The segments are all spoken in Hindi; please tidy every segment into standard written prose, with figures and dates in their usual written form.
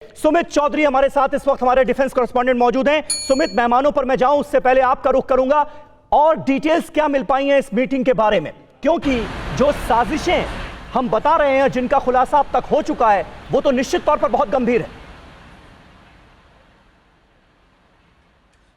सुमित चौधरी हमारे साथ इस वक्त हमारे डिफेंस कॉरेस्पॉन्डेंट मौजूद हैं। सुमित, मेहमानों पर मैं जाऊं उससे पहले आपका रुख करूंगा और डिटेल्स क्या मिल पाई हैं इस मीटिंग के बारे में, क्योंकि जो साजिशें हम बता रहे हैं जिनका खुलासा अब तक हो चुका है वो तो निश्चित तौर पर बहुत गंभीर है।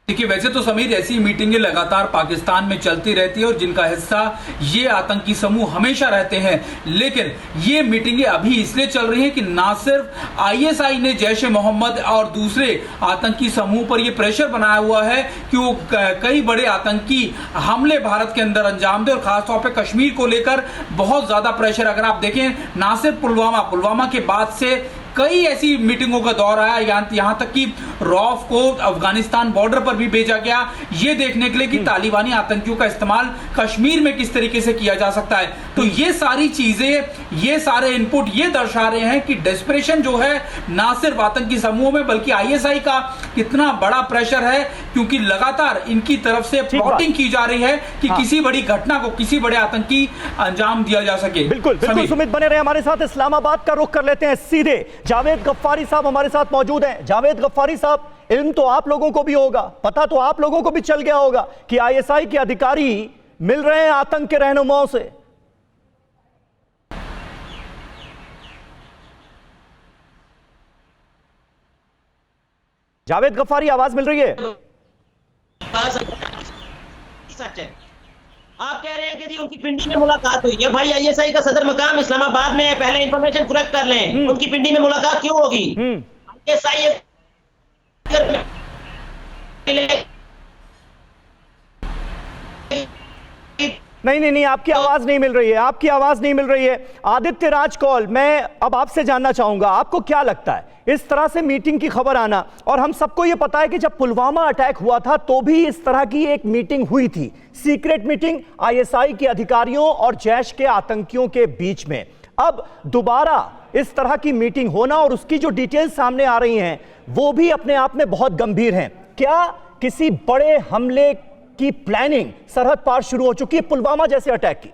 देखिए, वैसे तो समीर ऐसी मीटिंगें लगातार पाकिस्तान में चलती रहती है और जिनका हिस्सा ये आतंकी समूह हमेशा रहते हैं, लेकिन ये मीटिंगें अभी इसलिए चल रही हैं कि ना सिर्फ आईएसआई ने जैश ए मोहम्मद और दूसरे आतंकी समूह पर ये प्रेशर बनाया हुआ है कि वो कई बड़े आतंकी हमले भारत के अंदर अंजाम दे, और खासतौर पर कश्मीर को लेकर बहुत ज्यादा प्रेशर। अगर आप देखें, ना सिर्फ पुलवामा के बाद से कई ऐसी मीटिंगों का दौर आया, यहां तक कि रॉफ को अफगानिस्तान बॉर्डर पर भी भेजा गया, ये देखने के लिए कि तालिबानी आतंकियों का इस्तेमाल कश्मीर में किस तरीके से किया जा सकता है। तो ये सारी चीजें, ये सारे इनपुट ये दर्शा रहे हैं कि डेस्परेशन जो है ना सिर्फ आतंकी समूह में बल्कि आईएसआई का कितना बड़ा प्रेशर है, क्योंकि लगातार इनकी तरफ से प्लॉटिंग की जा रही है कि किसी बड़ी घटना को, किसी बड़े आतंकी अंजाम दिया जा सके। बिल्कुल बिल्कुल सुमित, बने रहे हमारे साथ। इस्लामाबाद का रुख कर लेते हैं सीधे। जावेद गफ्फारी साहब हमारे साथ मौजूद हैं। जावेद गफ्फारी साहब, इल्म तो आप लोगों को भी होगा, पता तो आप लोगों को भी चल गया होगा कि आईएसआई के अधिकारी मिल रहे हैं आतंक के रहनुमाओं से। जावेद गफ्फारी, आवाज मिल रही है? सच है। आप कह रहे हैं कि जी उनकी पिंडी में मुलाकात हुई है। भाई, आईएसआई का सदर मकाम इस्लामाबाद में है, पहले इंफॉर्मेशन कलेक्ट कर लें। उनकी पिंडी में मुलाकात क्यों होगी? आईएसआई नहीं, आपकी आवाज नहीं मिल रही है, आपकी आवाज नहीं मिल रही है। आदित्य राज कौल, मैं अब आपसे जानना चाहूंगा, आपको क्या लगता है इस तरह से मीटिंग की खबर आना? और हम सबको यह पता है कि जब पुलवामा अटैक हुआ था तो भी इस तरह की एक मीटिंग हुई थी, सीक्रेट मीटिंग आईएसआई के अधिकारियों और जैश के आतंकियों के बीच में। अब दोबारा इस तरह की मीटिंग होना और उसकी जो डिटेल्स सामने आ रही हैं वो भी अपने आप में बहुत गंभीर हैं। क्या किसी बड़े हमले की प्लानिंग सरहद पार शुरू हो चुकी है पुलवामा जैसे अटैक की?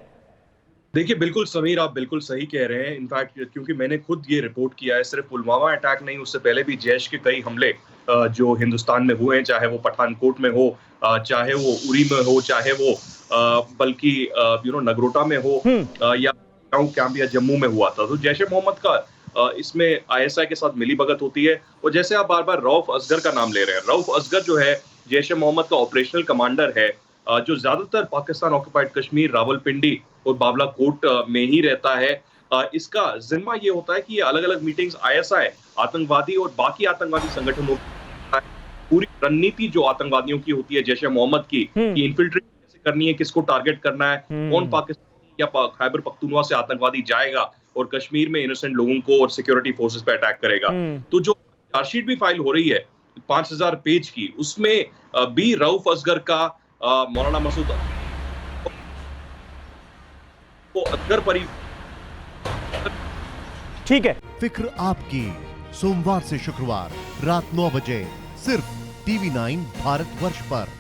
देखिए, बिल्कुल समीर, आप बिल्कुल सही कह रहे हैं। इनफैक्ट क्योंकि मैंने खुद ये रिपोर्ट किया है, सिर्फ पुलवामा अटैक नहीं, उससे पहले भी जैश के कई हमले जो हिंदुस्तान में हुए हैं, चाहे वो पठानकोट में हो, चाहे वो उरी में हो, चाहे वो बल्कि नगरोटा में हो, या कैंप या जम्मू में हुआ था। तो जैश ए मोहम्मद का इसमें आईएसआई के साथ मिलीभगत होती है। और जैसे आप बार बार रऊफ असगर का नाम ले रहे हैं, रऊफ असगर जो है जैश ए मोहम्मद का ऑपरेशनल कमांडर है, जो ज्यादातर पाकिस्तान ऑक्युपाइड कश्मीर, रावलपिंडी और बावलाकोट में ही रहता है। इसका जिम्मा ये होता है कि ये अलग अलग मीटिंग्स आईएसआई, आतंकवादी और बाकी आतंकवादी संगठनों, पूरी रणनीति जो आतंकवादियों की होती है जैश ए मोहम्मद की, कि इन्फिल्ट्रेट कैसे करनी है, किसको टारगेट करना है, कौन पाकिस्तान या खैबर पख्तूनख्वा से आतंकवादी जाएगा और कश्मीर में इनोसेंट लोगों को और सिक्योरिटी फोर्सेस पे अटैक करेगा। तो जो चार्जशीट भी फाइल हो रही है 5000 पेज की, उसमें भी रऊफ असगर का मौलाना मसूद को असगर पर। ठीक है। फिक्र आपकी, सोमवार से शुक्रवार रात 9 बजे सिर्फ TV9 भारतवर्ष पर।